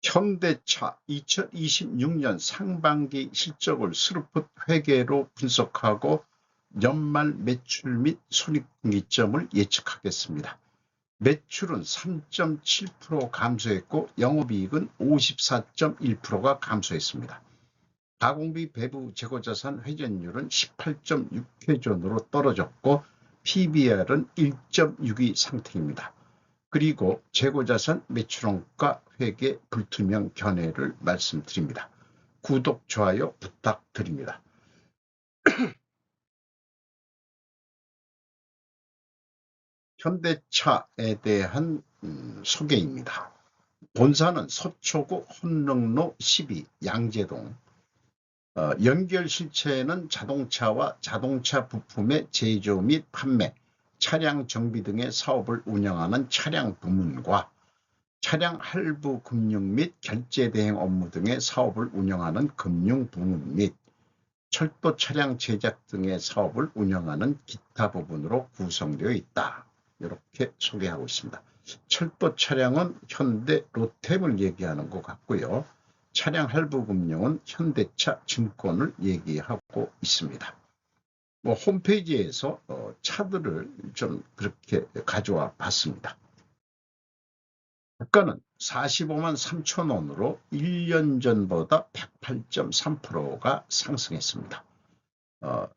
현대차 2026년 상반기 실적을 스루풋 회계로 분석하고 연말 매출 및 손익분기점을 예측하겠습니다. 매출은 3.7% 감소했고 영업이익은 54.1%가 감소했습니다. 가공비 배부 재고자산 회전율은 18.6회전으로 떨어졌고 PBR은 1.62 상태입니다. 그리고 재고자산 매출원가 회계 불투명 견해를 말씀드립니다. 구독, 좋아요 부탁드립니다. 현대차에 대한 소개입니다. 본사는 서초구 혼릉로 12 양재동, 연결 실체에는 자동차와 자동차 부품의 제조 및 판매, 차량 정비 등의 사업을 운영하는 차량 부문과 차량 할부 금융 및 결제 대행 업무 등의 사업을 운영하는 금융 부문 및 철도 차량 제작 등의 사업을 운영하는 기타 부분으로 구성되어 있다. 이렇게 소개하고 있습니다. 철도 차량은 현대 로템을 얘기하는 것 같고요. 차량 할부 금융은 현대차 증권을 얘기하고 있습니다. 홈페이지에서 차들을 좀 그렇게 가져와 봤습니다. 주가는 45만 3천 원으로 1년 전보다 108.3%가 상승했습니다.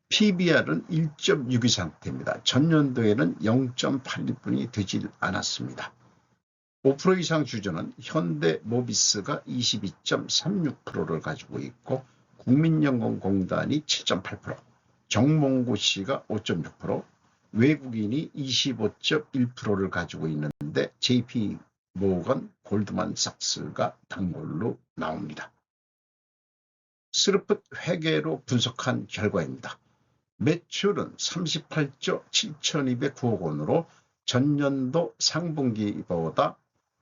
PBR은 1.62 상태입니다. 전년도에는 0.81분이 되질 않았습니다. 5% 이상 주주는 현대모비스가 22.36%를 가지고 있고 국민연금공단이 7.8%, 정몽구씨가 5.6%, 외국인이 25.1%를 가지고 있는데 JP모건, 골드만삭스가 단골로 나옵니다. 스루풋 회계로 분석한 결과입니다. 매출은 38조 7,209억 원으로 전년도 상분기보다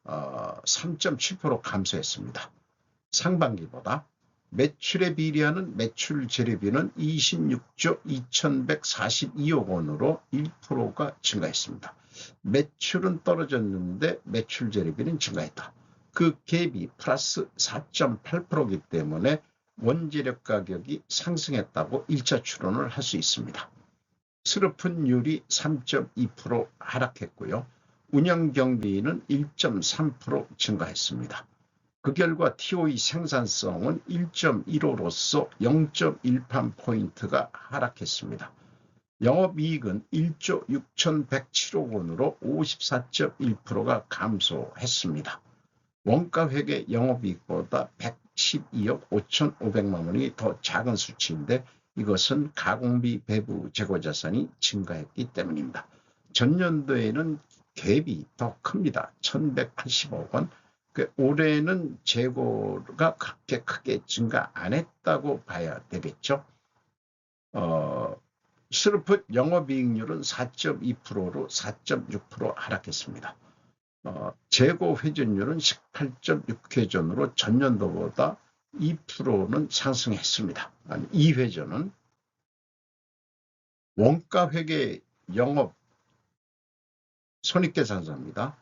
3.7% 감소했습니다. 상반기보다 매출에 비례하는 매출 재료비는 26조 2,142억 원으로 1%가 증가했습니다. 매출은 떨어졌는데 매출 재료비는 증가했다. 그 갭이 플러스 4.8%이기 때문에 원재료 가격이 상승했다고 1차 추론을 할 수 있습니다. 스루풋율이 3.2% 하락했고요. 운영경비는 1.3% 증가했습니다. 그 결과 TOE 생산성은 1.15로서 0.18포인트가 하락했습니다. 영업이익은 1조 6,107억 원으로 54.1%가 감소했습니다. 원가회계 영업이익보다 112억 5,500만 원이 더 작은 수치인데 이것은 가공비 배부 재고자산이 증가했기 때문입니다. 전년도에는 갭이 더 큽니다. 1,180억 원. 올해는 재고가 그렇게 크게 증가 안 했다고 봐야 되겠죠. 스루풋 영업이익률은 4.2%로 4.6% 하락했습니다. 재고 회전율은 18.6회전으로 전년도보다 2%는 상승했습니다. 2회전은 원가회계 영업 손익계산서입니다.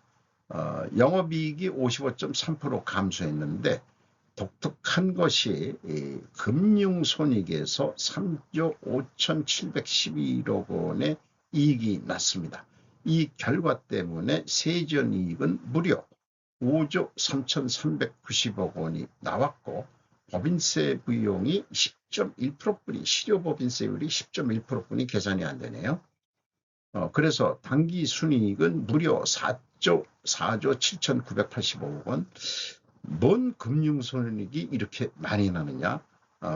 영업이익이 55.3% 감소했는데 독특한 것이 금융손익에서 3조 5,711억 원의 이익이 났습니다. 이 결과 때문에 세전이익은 무려 5조 3,390억 원이 나왔고 법인세 비용이 10.1%뿐이 실효법인세율이 10.1%뿐이 계산이 안 되네요. 그래서 당기순이익은 무려 4조 7,985억 원. 뭔 금융손익이 이렇게 많이 나느냐.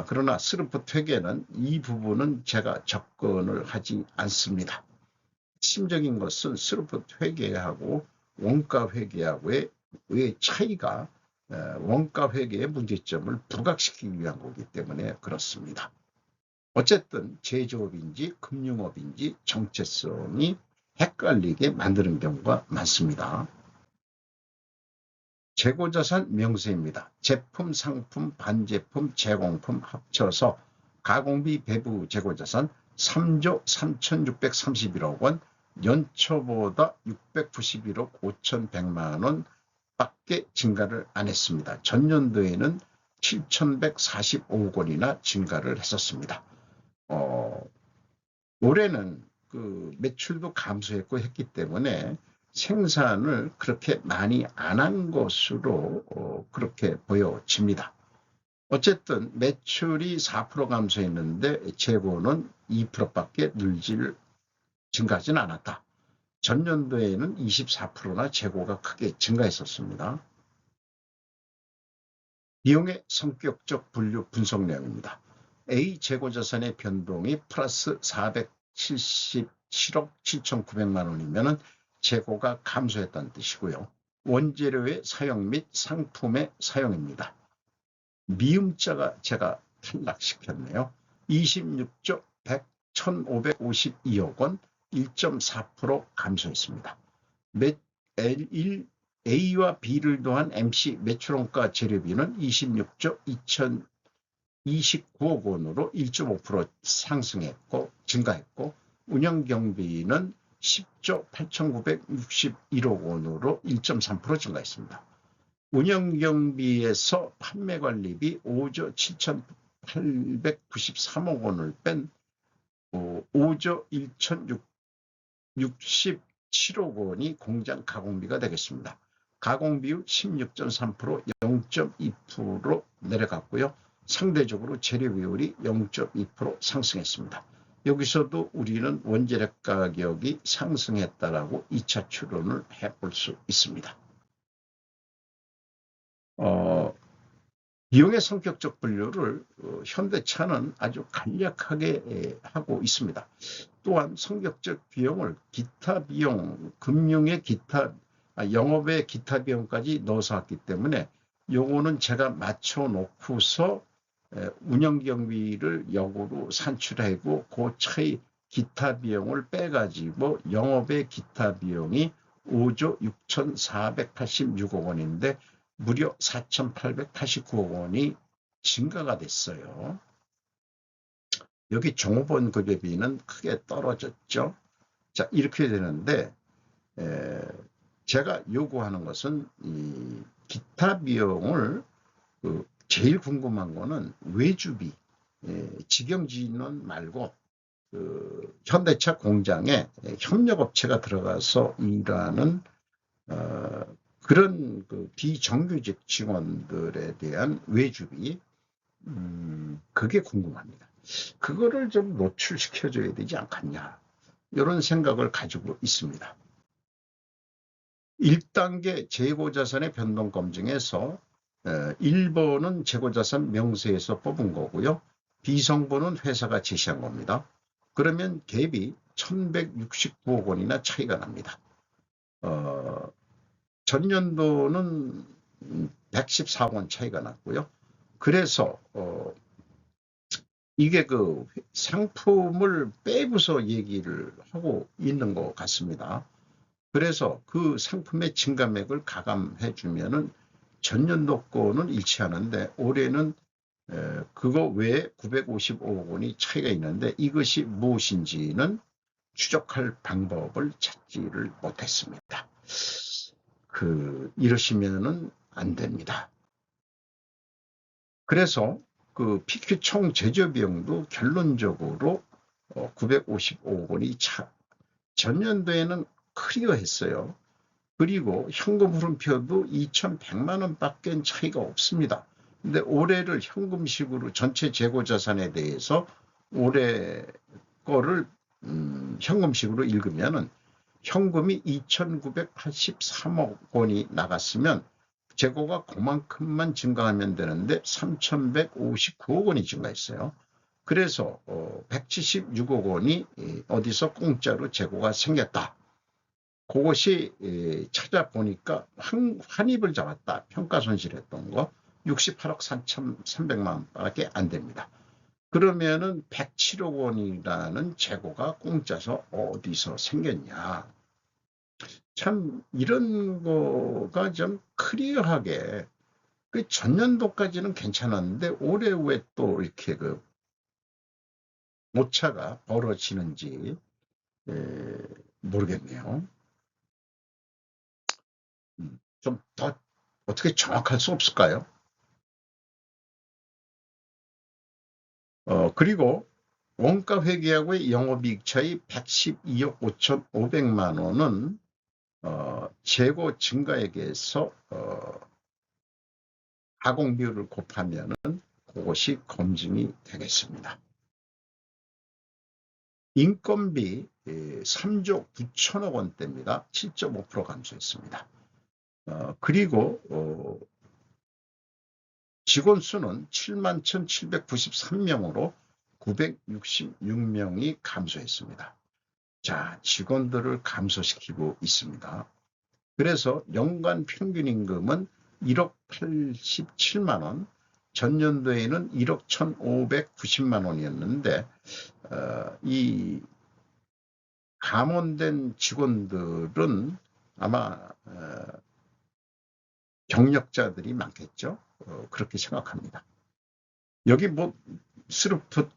그러나 스루풋 회계는 이 부분은 제가 접근을 하지 않습니다. 핵심적인 것은 스루풋 회계하고 원가 회계하고의 차이가 원가 회계의 문제점을 부각시키기 위한 거기 때문에 그렇습니다. 어쨌든 제조업인지 금융업인지 정체성이 헷갈리게 만드는 경우가 많습니다. 재고자산 명세입니다. 제품, 상품, 반제품, 제공품 합쳐서 가공비 배부 재고자산 3조 3,631억 원, 연초보다 691억 5,100만 원 밖에 증가를 안 했습니다. 전년도에는 7,145억 원이나 증가를 했었습니다. 올해는 그 매출도 감소했고 했기 때문에 생산을 그렇게 많이 안 한 것으로 그렇게 보여집니다. 어쨌든 매출이 4% 감소했는데 재고는 2%밖에 증가하지는 않았다. 전년도에는 24%나 재고가 크게 증가했었습니다. 비용의 성격적 분류 분석 내용입니다. A 재고자산의 변동이 플러스 477억 7,900만 원이면 재고가 감소했다는 뜻이고요. 원재료의 사용 및 상품의 사용입니다. 미음자가 제가 탈락시켰네요. 26조 1,552억 원 1.4% 감소했습니다. A와 B를 더한 MC 매출원가 재료비는 26조 2,029억 원으로 1.5% 증가했고 운영경비는 10조 8,961억 원으로 1.3% 증가했습니다. 운영경비에서 판매관리비 5조 7,893억 원을 뺀 5조 1,067억 원이 공장 가공비가 되겠습니다. 가공비율 16.3% 0.2% 내려갔고요. 상대적으로 재료 비율이 0.2% 상승했습니다. 여기서도 우리는 원재료 가격이 상승했다라고 2차 추론을 해볼 수 있습니다. 비용의 성격적 분류를 현대차는 아주 간략하게 하고 있습니다. 또한 성격적 비용을 기타 비용, 금융의 기타, 영업의 기타 비용까지 넣어서 왔기 때문에 요거는 제가 맞춰 놓고서 운영경비를 역으로 산출하고 그 차이 기타 비용을 빼가지고 영업의 기타 비용이 5조 6,486억 원인데 무려 4,889억 원이 증가가 됐어요. 여기 종업원 급여비는 크게 떨어졌죠. 자, 이렇게 되는데 제가 요구하는 것은 이 기타 비용을 제일 궁금한 거는 외주비, 직영진원 말고 현대차 공장에 협력업체가 들어가서 일하는 그런 비정규직 직원들에 대한 외주비, 그게 궁금합니다. 그거를 좀 노출시켜줘야 되지 않겠냐, 이런 생각을 가지고 있습니다. 1단계 재고자산의 변동검증에서 1번은 재고자산 명세에서 뽑은 거고요. 비성분은 회사가 제시한 겁니다. 그러면 갭이 1,169억 원이나 차이가 납니다. 전년도는 114억 원 차이가 났고요. 그래서 이게 그 상품을 빼고서 얘기를 하고 있는 것 같습니다. 그래서 그 상품의 증감액을 가감해 주면은 전년도 거는 일치하는데 올해는 그거 외에 955억 원이 차이가 있는데 이것이 무엇인지는 추적할 방법을 찾지를 못했습니다. 이러시면은 안 됩니다. 그래서 그 PQ 총 제조 비용도 결론적으로 955억 원이 전년도에는 클리어했어요. 그리고 현금 흐름표도 2,100만 원밖에 차이가 없습니다. 근데 올해를 현금식으로 전체 재고 자산에 대해서 올해 거를 현금식으로 읽으면은 현금이 2,983억 원이 나갔으면 재고가 그만큼만 증가하면 되는데 3,159억 원이 증가했어요. 그래서 176억 원이 어디서 공짜로 재고가 생겼다. 그것이 찾아보니까 환입을 잡았다. 평가손실했던 거 68억 4,300만 원밖에 안 됩니다. 그러면은 107억 원이라는 재고가 공짜서 어디서 생겼냐. 참 이런 거가 좀 클리어하게 전년도까지는 괜찮았는데 올해 왜 또 이렇게 오차가 벌어지는지 모르겠네요. 좀 더 어떻게 정확할 수 없을까요? 그리고 원가 회계하고의 영업이익 차이 112억 5,500만 원은 재고 증가액에서 가공 비율을 곱하면은 그것이 검증이 되겠습니다. 인건비 3조 9천억 원대입니다. 7.5% 감소했습니다. 그리고 직원 수는 7만 1,793명으로 966명이 감소했습니다. 자, 직원들을 감소시키고 있습니다. 그래서 연간 평균 임금은 1억 87만 원, 전년도에는 1억 1,590만 원이었는데 이 감원된 직원들은 아마 경력자들이 많겠죠. 그렇게 생각합니다. 여기 뭐 스루풋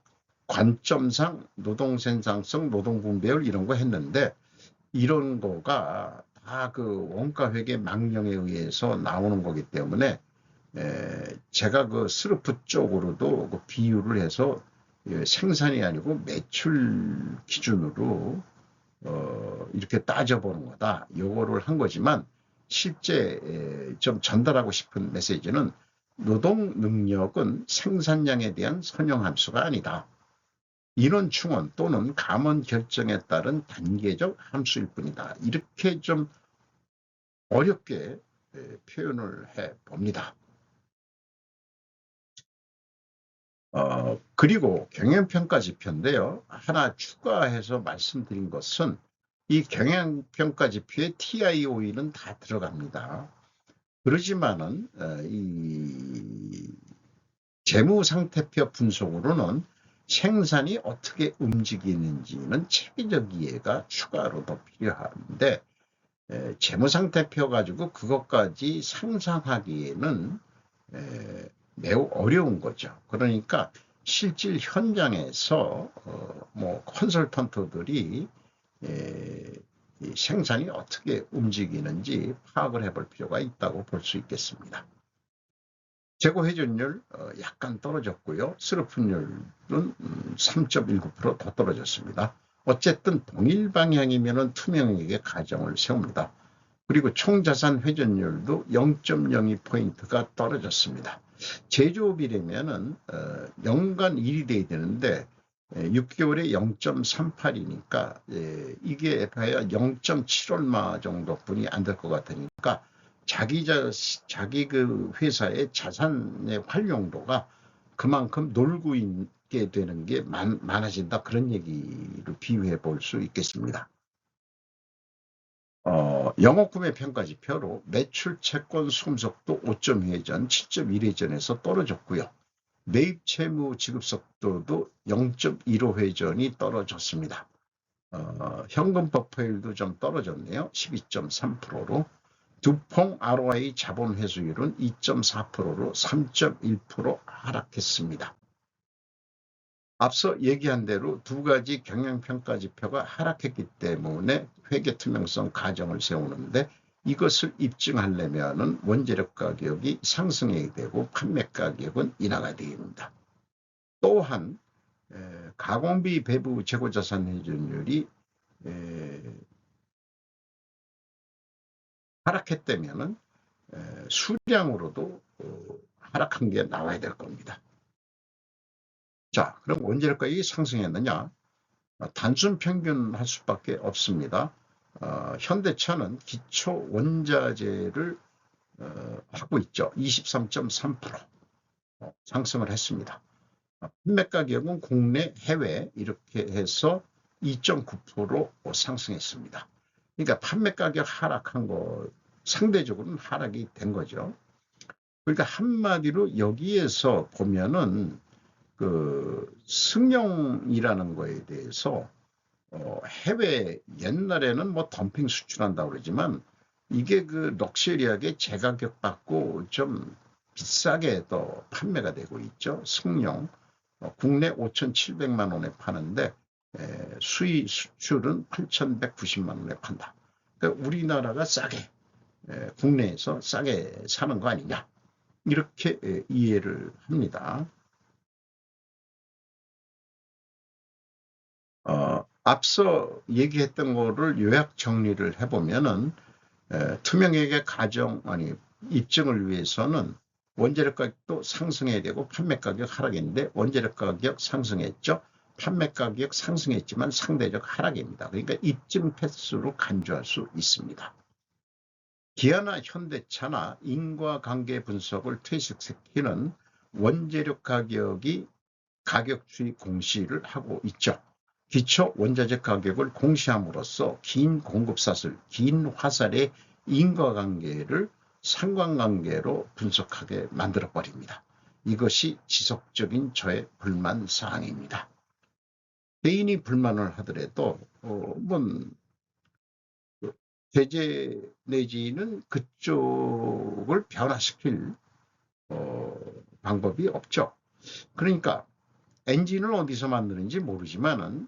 관점상 노동생산성, 노동분배율 이런 거 했는데 이런 거가 다 그 원가회계 망령에 의해서 나오는 거기 때문에 제가 그 스루풋 쪽으로도 그 비율을 해서 생산이 아니고 매출 기준으로 이렇게 따져보는 거다. 요거를 한 거지만 실제 좀 전달하고 싶은 메시지는 노동 능력은 생산량에 대한 선형함수가 아니다. 인원 충원 또는 감원 결정에 따른 단계적 함수일 뿐이다. 이렇게 좀 어렵게 표현을 해 봅니다. 그리고 경영평가 지표인데요. 하나 추가해서 말씀드린 것은 이 경영평가 지표에 TIOE는 다 들어갑니다. 그러지만은 이 재무상태표 분석으로는 생산이 어떻게 움직이는지는 체계적 이해가 추가로 더 필요한데 재무상태표 가지고 그것까지 상상하기에는 매우 어려운 거죠. 그러니까 실질 현장에서 뭐 컨설턴트들이 생산이 어떻게 움직이는지 파악을 해볼 필요가 있다고 볼 수 있겠습니다. 재고 회전율 약간 떨어졌고요. 스루풋율은 3.19% 더 떨어졌습니다. 어쨌든 동일 방향이면 투명하게 가정을 세웁니다. 그리고 총자산 회전율도 0.02포인트가 떨어졌습니다. 제조업이라면은 연간 1이 돼야 되는데 6개월에 0.38이니까 이게 봐야 0.7 얼마 정도뿐이 안 될 것 같으니까 자기 그 회사의 자산의 활용도가 그만큼 놀고 있게 되는 게 많아진다. 그런 얘기를 비유해 볼 수 있겠습니다. 영업구매 평가지표로 매출 채권 수금속도 5.2회전, 7.1회전에서 떨어졌고요. 매입 채무 지급 속도도 0.15회전이 떨어졌습니다. 현금 버퍼율도 좀 떨어졌네요. 12.3%로. 두퐁 ROI 자본 회수율은 2.4%로 3.1% 하락했습니다. 앞서 얘기한 대로 두 가지 경영평가 지표가 하락했기 때문에 회계 투명성 가정을 세우는데 이것을 입증하려면 원재료 가격이 상승해야 되고 판매 가격은 인하가 되어야 됩니다. 또한 가공비 배부 재고자산 회전율이 하락했다면 수량으로도 하락한 게 나와야 될 겁니다. 자, 그럼 원재료 가격이 상승했느냐? 단순 평균할 수밖에 없습니다. 현대차는 기초 원자재를 하고 있죠. 23.3% 상승을 했습니다. 판매 가격은 국내, 해외 이렇게 해서 2.9% 상승했습니다. 그러니까 판매 가격 하락한 거 상대적으로는 하락이 된 거죠. 그러니까 한마디로 여기에서 보면은 그 승용이라는 거에 대해서 해외 옛날에는 뭐 덤핑 수출한다고 그러지만 이게 그 럭셔리하게 제가격 받고 좀 비싸게 더 판매가 되고 있죠. 승용 국내 5,700만 원에 파는데 수출은 8,190만 원에 판다. 그러니까 우리나라가 싸게 국내에서 싸게 사는 거 아니냐, 이렇게 이해를 합니다. 앞서 얘기했던 거를 요약 정리를 해보면은 투명하게 입증을 위해서는 원재료 가격도 상승해야 되고 판매 가격 하락했는데 원재료 가격 상승했죠. 판매 가격 상승했지만 상대적 하락입니다. 그러니까 입증 패스로 간주할 수 있습니다. 기아나 현대차나 인과관계 분석을 퇴색시키는 원재료 가격이 가격 추이 공시를 하고 있죠. 기초 원자재 가격을 공시함으로써 긴 공급사슬, 긴 화살의 인과관계를 상관관계로 분석하게 만들어버립니다. 이것이 지속적인 저의 불만 사항입니다. 개인이 불만을 하더라도 제재 내지는 그쪽을 변화시킬 방법이 없죠. 그러니까 엔진을 어디서 만드는지 모르지만은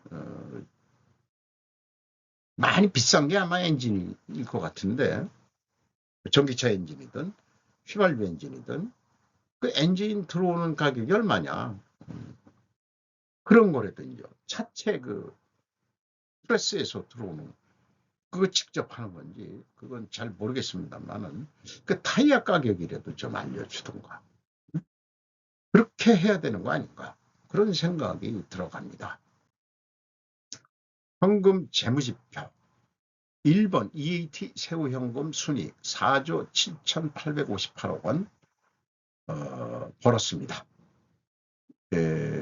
많이 비싼 게 아마 엔진일 것 같은데, 전기차 엔진이든 휘발유 엔진이든 그 엔진 들어오는 가격이 얼마냐, 그런 거라든요. 차체 그 프레스에서 들어오는 그거 직접 하는 건지 그건 잘 모르겠습니다만은 그 타이어 가격이라도 좀 알려주던가, 그렇게 해야 되는 거 아닌가, 그런 생각이 들어갑니다. 현금 재무지표 1번 EAT 세후현금 순이익 4조 7,858억 원 벌었습니다.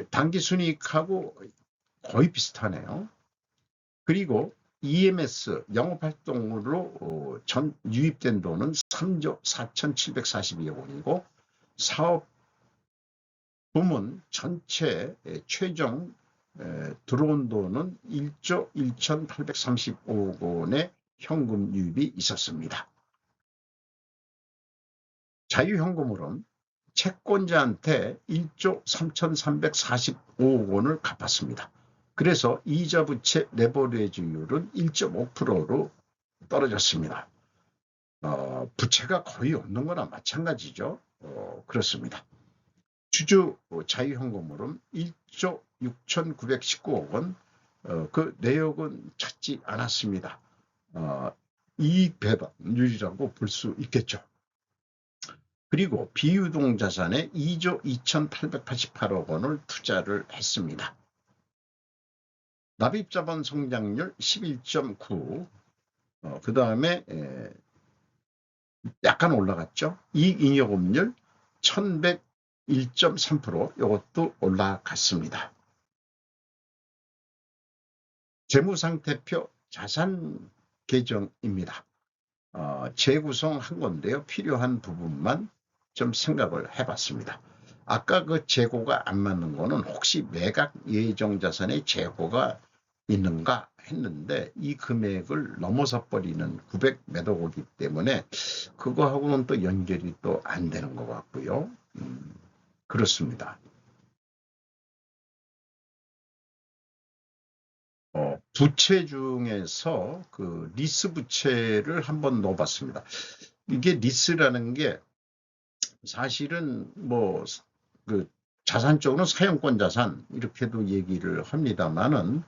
당기순이익하고 거의 비슷하네요. 그리고 EMS 영업활동으로 유입된 돈은 3조 4,742억 원이고 사업 부문 전체 최종 들어온 돈은 1조 1,835억 원의 현금 유입이 있었습니다. 자유현금으로는 채권자한테 1조 3,345억 원을 갚았습니다. 그래서 이자 부채 레버리지율은 1.5%로 떨어졌습니다. 부채가 거의 없는 거나 마찬가지죠. 그렇습니다. 주주 자유현금으로는 1조 6,919억 원, 그 내역은 찾지 않았습니다. 이익 배분율이라고 볼 수 있겠죠. 그리고 비유동 자산에 2조 2,888억 원을 투자를 했습니다. 납입자본 성장률 11.9, 그 다음에 약간 올라갔죠. 이익잉여금률 1,101.3%, 이것도 올라갔습니다. 재무상태표 자산 계정입니다. 재구성한 건데요. 필요한 부분만 좀 생각을 해봤습니다. 아까 그 재고가 안 맞는 거는 혹시 매각 예정 자산의 재고가 있는가 했는데 이 금액을 넘어서 버리는 900 몇 억이기 때문에 그거하고는 또 연결이 또 안 되는 것 같고요. 그렇습니다. 부채 중에서 그 리스 부채를 한번 넣어봤습니다. 이게 리스라는 게 사실은 뭐 그 자산 쪽으로는 사용권 자산 이렇게도 얘기를 합니다만은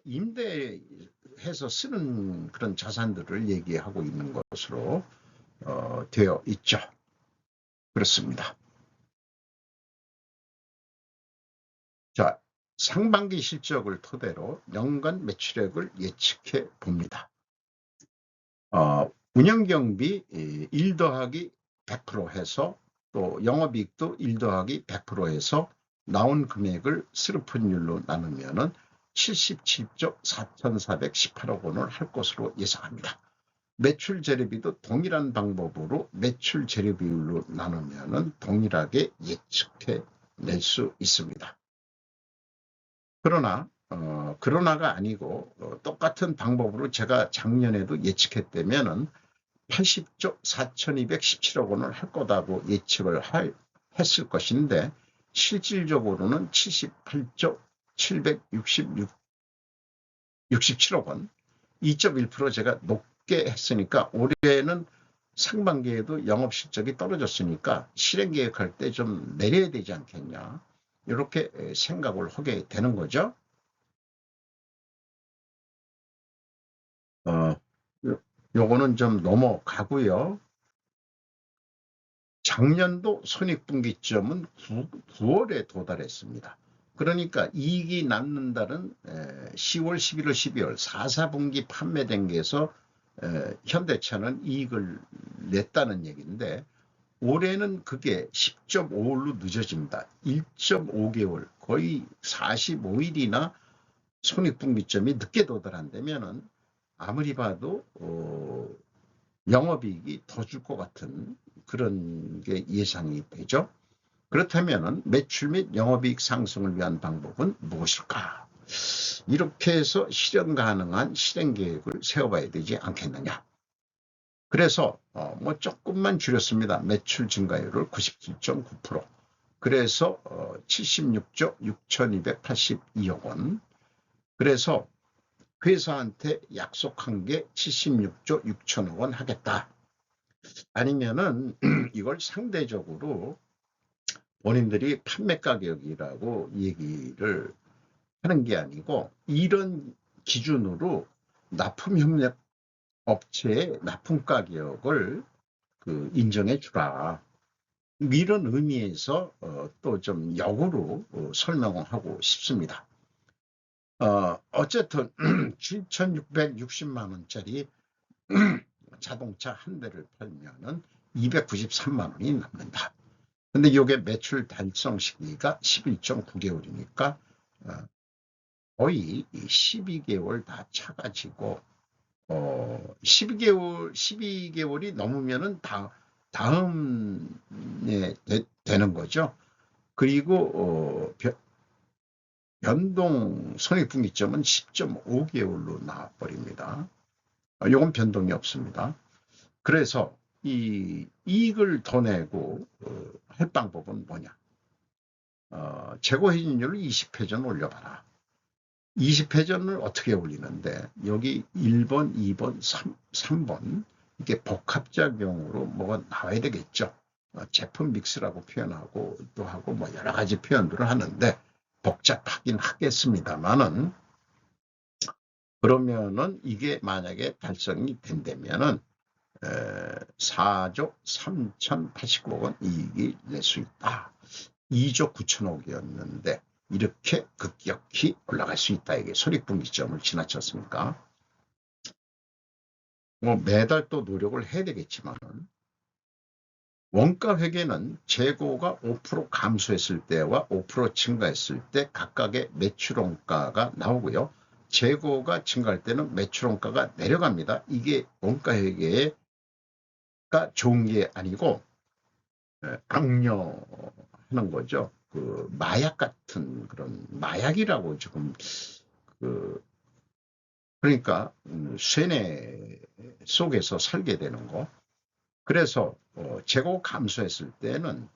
임대해서 쓰는 그런 자산들을 얘기하고 있는 것으로 되어 있죠. 그렇습니다. 자, 상반기 실적을 토대로 연간 매출액을 예측해 봅니다. 운영경비 1 더하기 100% 해서 또 영업이익도 1 더하기 100% 해서 나온 금액을 스르픈율로 나누면은 77조 4,418억 원을 할 것으로 예상합니다. 매출 재료비도 동일한 방법으로 매출 재료비율로 나누면은 동일하게 예측해 낼 수 있습니다. 그러나가 아니고 똑같은 방법으로 제가 작년에도 예측했다면은 80조 4,217억 원을 할 거다고 예측을 했을 것인데 실질적으로는 78조 767억 원, 2.1% 제가 높게 했으니까 올해는 상반기에도 영업 실적이 떨어졌으니까 실행 계획할 때 좀 내려야 되지 않겠냐. 이렇게 생각을 하게 되는 거죠. 요거는 좀 넘어가고요. 작년도 손익분기점은 9월에 도달했습니다. 그러니까 이익이 남는 달은 10월, 11월, 12월 4분기 판매된 게에서 현대차는 이익을 냈다는 얘기인데 올해는 그게 10.5일로 늦어집니다. 1.5개월 거의 45일이나 손익분기점이 늦게 도달한다면은 아무리 봐도 영업이익이 더 줄 것 같은 그런 게 예상이 되죠. 그렇다면 매출 및 영업이익 상승을 위한 방법은 무엇일까? 이렇게 해서 실현 가능한 실행 계획을 세워봐야 되지 않겠느냐. 그래서 뭐 조금만 줄였습니다. 매출 증가율을 97.9%. 그래서 76조 6,282억 원. 그래서 회사한테 약속한 게 76조 6천억 원 하겠다. 아니면은 이걸 상대적으로 본인들이 판매 가격이라고 얘기를 하는 게 아니고 이런 기준으로 납품협력 업체의 납품 가격을 인정해 주라. 이런 의미에서 또 좀 역으로 설명하고 싶습니다. 어쨌든 7,660만 원짜리 자동차 한 대를 팔면은 293만 원이 남는다. 근데 이게 매출 달성 시기가 11.9개월이니까 거의 12개월 다 차가지고 12개월이 넘으면은 다음에 되는 거죠. 그리고 변동 손익분기점은 10.5개월로 나와버립니다. 이건 변동이 없습니다. 그래서 이 이익을 더 내고 할 방법은 뭐냐? 재고 회전율을 20회전 올려봐라. 20회전을 어떻게 올리는데 여기 1번, 2번, 3번 이게 복합작용으로 뭐가 나와야 되겠죠. 제품 믹스라고 표현하고 또 하고 뭐 여러 가지 표현들을 하는데 복잡하긴 하겠습니다만은 그러면은 이게 만약에 달성이 된다면은 4조 3,089억 원 이익이 낼 수 있다. 2조 9천억이었는데 이렇게 급격히 올라갈 수 있다. 이게 손익분기점을 지나쳤습니까? 뭐 매달 또 노력을 해야 되겠지만 원가 회계는 재고가 5% 감소했을 때와 5% 증가했을 때 각각의 매출 원가가 나오고요. 재고가 증가할 때는 매출 원가가 내려갑니다. 이게 원가 회계가 좋은 게 아니고 악려하는 거죠. 마약 같은 그런 마약이라고 지금 그러니까 쇠뇌 속에서 살게 되는 거. 그래서 재고 감소했을 때는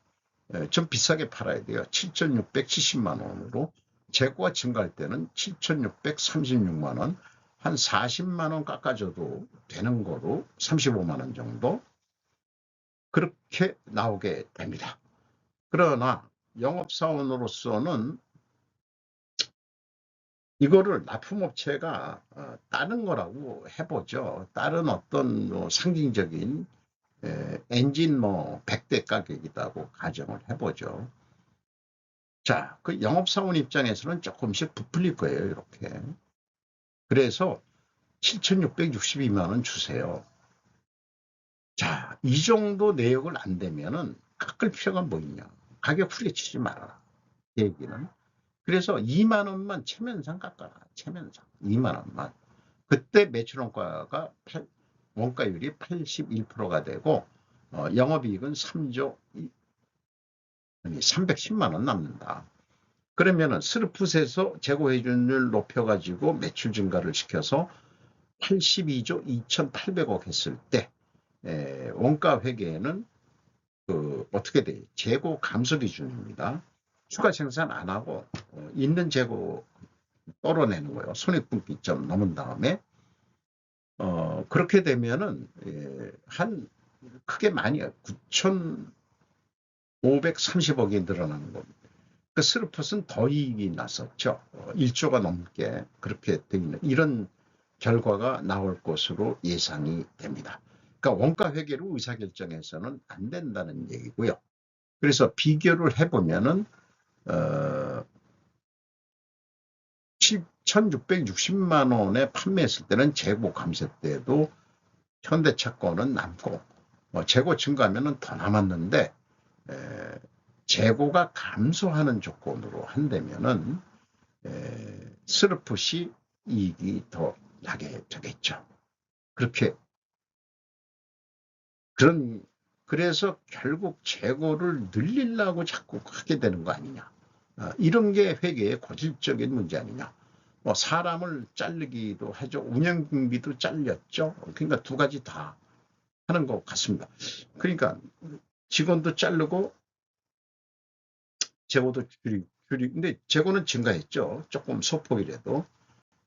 좀 비싸게 팔아야 돼요. 7,670만 원으로 재고가 증가할 때는 7,636만 원, 한 40만 원 깎아줘도 되는 거로 35만 원 정도 그렇게 나오게 됩니다. 그러나 영업사원으로서는 이거를 납품업체가 다른 거라고 해보죠. 다른 어떤 상징적인 엔진 100대 가격이라고 가정을 해보죠. 자, 그 영업사원 입장에서는 조금씩 부풀릴 거예요. 이렇게. 그래서 7,662만 원 주세요. 자, 이 정도 내역을 안 되면은 깎을 필요가 뭐 있냐. 가격 후려치지 말아라. 얘기는. 그래서 2만 원만 체면상 깎아라. 체면상. 2만 원만. 그때 매출원가가 원가율이 81%가 되고 영업이익은 310만 원 남는다. 그러면은 스르풋에서 재고회전율 높여가지고 매출 증가를 시켜서 82조 2,800억 했을 때 원가 회계에는 어떻게 돼요? 재고 감소 기준입니다. 추가 생산 안 하고 있는 재고 떨어내는 거예요. 손익분기점 넘은 다음에 그렇게 되면은 한 크게 많이 9,530억이 늘어나는 겁니다. 그 스루펫은 더 이익이 났었죠. 1조가 넘게 그렇게 되 있는 이런 결과가 나올 것으로 예상이 됩니다. 그러니까 원가 회계로 의사결정해서는 안 된다는 얘기고요. 그래서 비교를 해보면은 1,660만 원에 판매했을 때는 재고 감세 때도 현대차 거는 남고 재고 증가하면 더 남았는데 재고가 감소하는 조건으로 한다면은 스루풋이 이익이 더 나게 되겠죠. 그렇게 그래서 결국 재고를 늘리려고 자꾸 하게 되는 거 아니냐. 이런 게 회계의 고질적인 문제 아니냐. 뭐 사람을 자르기도 하죠. 운영비도 잘렸죠. 그러니까 두 가지 다 하는 것 같습니다. 그러니까 직원도 자르고 재고도 근데 재고는 증가했죠. 조금 소폭이라도.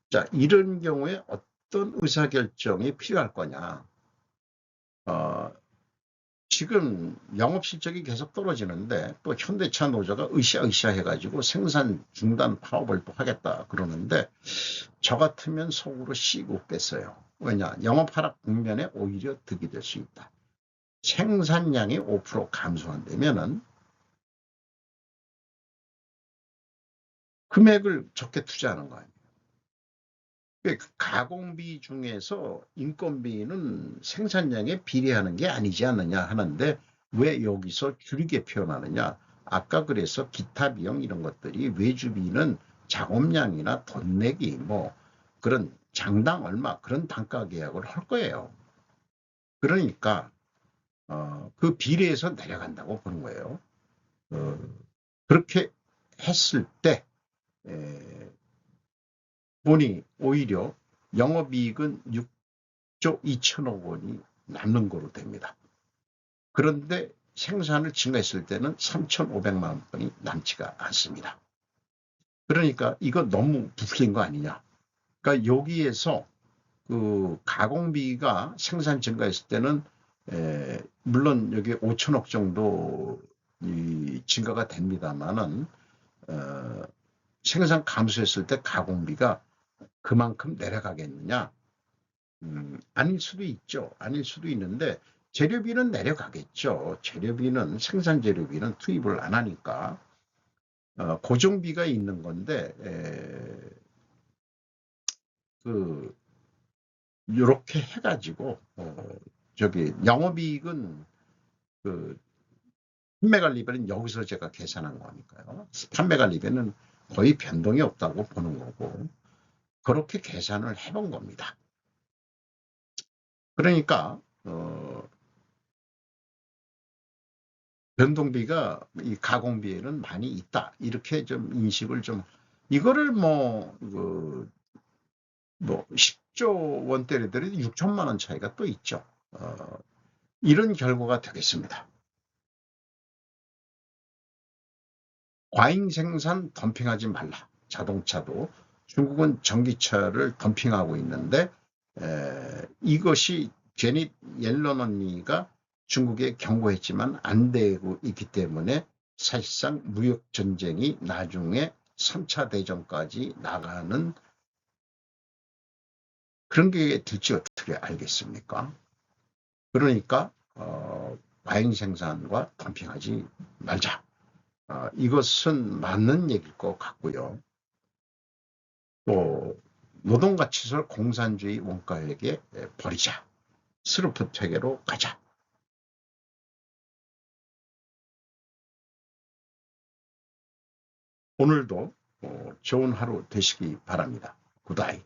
자, 이런 경우에 어떤 의사결정이 필요할 거냐. 어, 지금 영업 실적이 계속 떨어지는데 또 현대차 노조가 으쌰으쌰 해가지고 생산 중단 파업을 또 하겠다 그러는데 저 같으면 속으로 씩 웃겠어요. 왜냐? 영업 하락 국면에 오히려 득이 될 수 있다. 생산량이 5% 감소한다면은 금액을 적게 투자하는 거 아니에요. 그 가공비 중에서 인건비는 생산량에 비례하는 게 아니지 않느냐 하는데 왜 여기서 줄이게 표현하느냐. 아까 그래서 기타 비용 이런 것들이 외주비는 작업량이나 돈 내기 뭐 그런 장당 얼마 그런 단가 계약을 할 거예요. 그러니까 그 비례해서 내려간다고 보는 거예요. 어, 그렇게 했을 때 보니 오히려 영업이익은 6조 2천억 원이 남는 거로 됩니다. 그런데 생산을 증가했을 때는 3,500만 원이 남지가 않습니다. 그러니까 이거 너무 부풀린 거 아니냐. 그러니까 여기에서 그 가공비가 생산 증가했을 때는 물론 여기 5천억 정도 증가가 됩니다만은 생산 감소했을 때 가공비가 그만큼 내려가겠느냐? 아닐 수도 있죠. 아닐 수도 있는데 재료비는 내려가겠죠. 재료비는 생산 재료비는 투입을 안 하니까 고정비가 있는 건데 그 이렇게 해가지고 저기 영업이익은 그 판매관리비는 여기서 제가 계산한 거니까요. 판매관리비는 거의 변동이 없다고 보는 거고 그렇게 계산을 해본 겁니다. 그러니까 변동비가 이 가공비에는 많이 있다. 이렇게 좀 인식을 좀 이거를 뭐 10조 원대리들이 6천만 원 차이가 또 있죠. 이런 결과가 되겠습니다. 과잉 생산 덤핑하지 말라. 자동차도 중국은 전기차를 덤핑하고 있는데 이것이 제닛 옐런 언니가 중국에 경고했지만 안 되고 있기 때문에 사실상 무역 전쟁이 나중에 3차 대전까지 나가는 그런 게 될지 어떻게 알겠습니까? 그러니까 과잉 생산과 덤핑하지 말자. 이것은 맞는 얘기일 것 같고요. 또 노동가치설 공산주의 원가에게 버리자. 스루프 회계로 가자. 오늘도 좋은 하루 되시기 바랍니다. 굿아이.